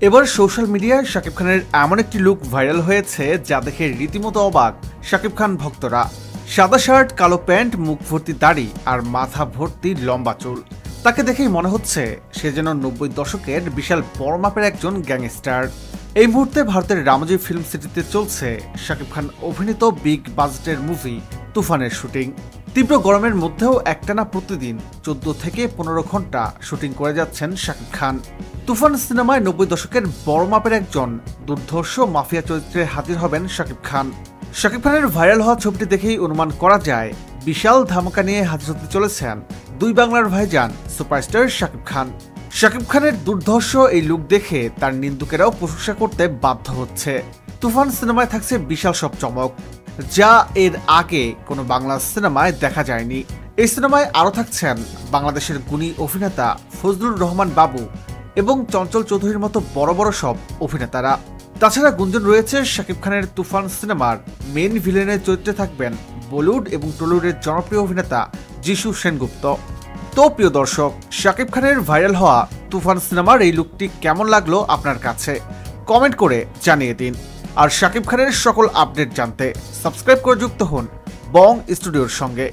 এবার সোশ্যাল মিডিয়ায় শাকিব খানের এমন একটি লুক ভাইরাল হয়েছে যা দেখে রীতিমতো অবাক শাকিব খান ভক্তরা। সাদা শার্ট, কালো প্যান্ট, মুখ ভর্তি দাড়ি আর মাথা ভর্তি লম্বা চুল। তাকে দেখেই মনে হচ্ছে সে যেন ৯০ দশকের বিশাল বড় মাপের একজন গ্যাংস্টার। এই মুহূর্তে ভারতের রামোজি ফিল্ম সিটিতে চলছে শাকিব খান অভিনীত বিগ বাজেটের মুভি তুফানের শুটিং। তীব্র গরমের মধ্যেও একটানা প্রতিদিন ১৪ থেকে ১৫ ঘন্টা শুটিং করে যাচ্ছেন শাকিব খান। তুফান সিনেমায় ৯০ দশকের বড় মাপের একজন দুর্ধর্ষ মাফিয়া চরিত্রে হাজির হবেন শাকিব খান। শাকিব খানের ভাইরাল হওয়া ছবিটি দেখেই অনুমান করা যায় বিশাল ধামাকা নিয়ে হাজির হতে চলেছেন দুই বাংলার ভাইজান সুপারস্টার শাকিব খান। শাকিব খানের দুর্ধর্ষ এই লুক দেখে তার নিন্দুকেরাও প্রশংসা করতে বাধ্য হচ্ছে। তুফান সিনেমায় থাকছে বিশাল সব চমক, যা এর আগে কোনো বাংলা সিনেমায় দেখা যায়নি। এই সিনেমায় আরও থাকছেন বাংলাদেশের গুণী অভিনেতা ফজলুর রহমান বাবু এবং চঞ্চল চৌধুরীর মতো বড় বড় সব অভিনেতারা। তাছাড়া গুঞ্জন রয়েছে শাকিব খানের তুফান সিনেমার মেন ভিলেনের চরিত্রে থাকবেন বলিউড এবং টলিউডের জনপ্রিয় অভিনেতা যিশু সেনগুপ্ত। তো প্রিয় দর্শক, শাকিব খানের ভাইরাল হওয়া তুফান সিনেমার এই লুকটি কেমন লাগলো আপনার কাছে কমেন্ট করে জানিয়ে দিন। আর শাকিব খানের সকল আপডেট জানতে সাবস্ক্রাইব করে যুক্ত হন বং স্টুডিওর সঙ্গে।